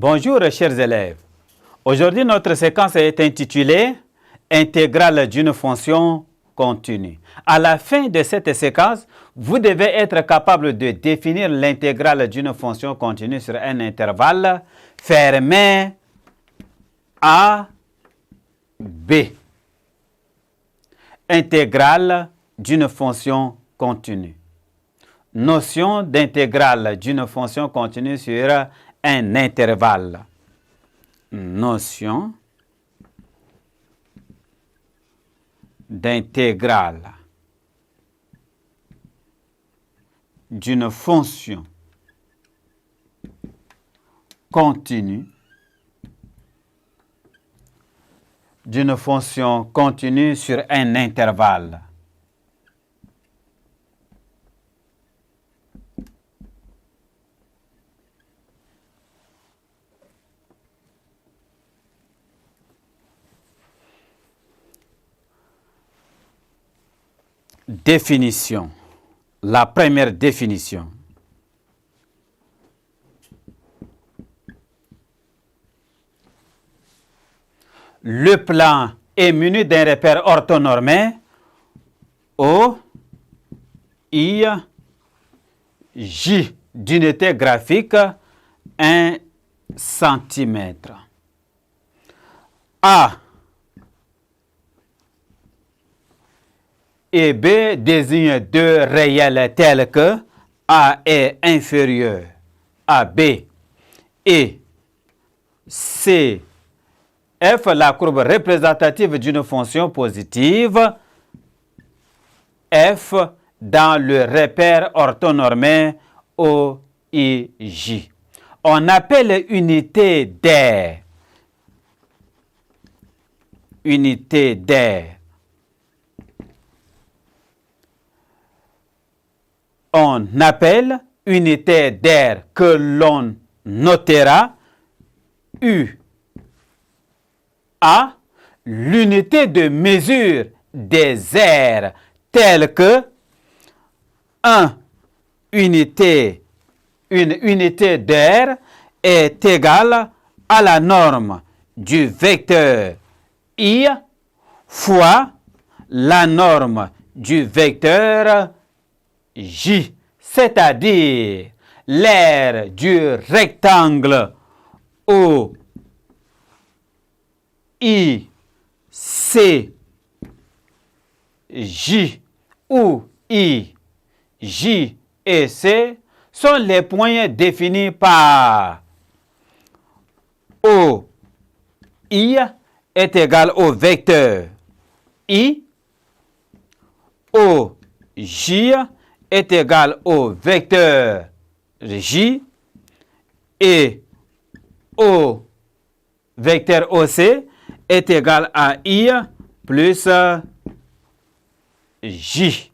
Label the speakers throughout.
Speaker 1: Bonjour chers élèves. Aujourd'hui notre séquence est intitulée « Intégrale d'une fonction continue ». À la fin de cette séquence, vous devez être capable de définir l'intégrale d'une fonction continue sur un intervalle fermé A, B. Intégrale d'une fonction continue. Notion d'intégrale d'une fonction continue sur un intervalle. Notion d'intégrale d'une fonction continue sur un intervalle. Définition. La première définition. Le plan est muni d'un repère orthonormé O, I, J d'unité graphique 1 cm. A et B désignent deux réels tels que A est inférieur à B et C, F, la courbe représentative d'une fonction positive, F dans le repère orthonormé OIJ. On appelle unité d'aire. Unité d'aire. On appelle unité d'aire que l'on notera U A, l'unité de mesure des aires telles que une unité d'aire est égale à la norme du vecteur I fois la norme du vecteur J, c'est-à-dire l'aire du rectangle O, I, C, J, où I, J et C sont les points définis par O, I est égal au vecteur I, O, J est égal au vecteur J et O, vecteur OC est égal à I plus J.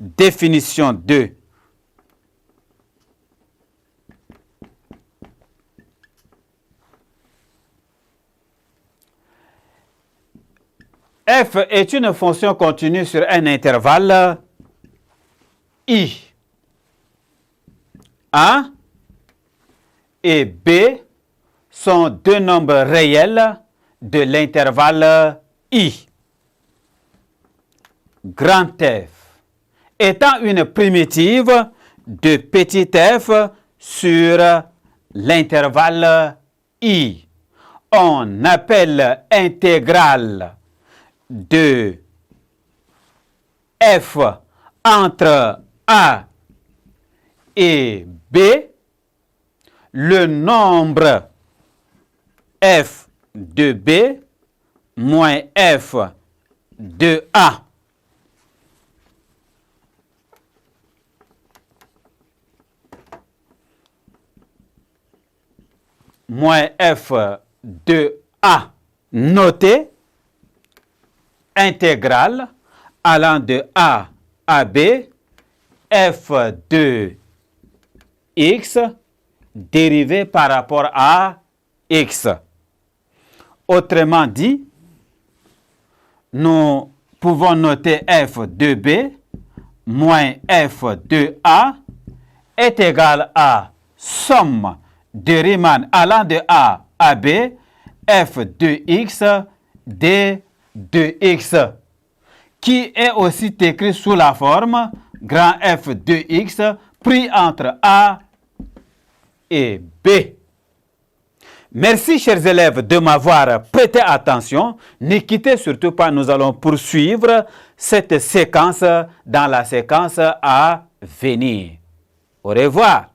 Speaker 1: Définition 2. F est une fonction continue sur un intervalle I. A et B sont deux nombres réels de l'intervalle I. Grand F étant une primitive de petit f sur l'intervalle I. On appelle intégrale de f entre A et B le nombre f de B moins f de A. Moins f de A noté intégrale allant de A à B f de x dérivé par rapport à x. Autrement dit, nous pouvons noter f de B moins f de A est égal à somme de Riemann allant de A à B, f de x, d de x, qui est aussi écrit sous la forme grand F de x pris entre A et B. Merci, chers élèves, de m'avoir prêté attention. Ne quittez surtout pas, nous allons poursuivre cette séquence dans la séquence à venir. Au revoir.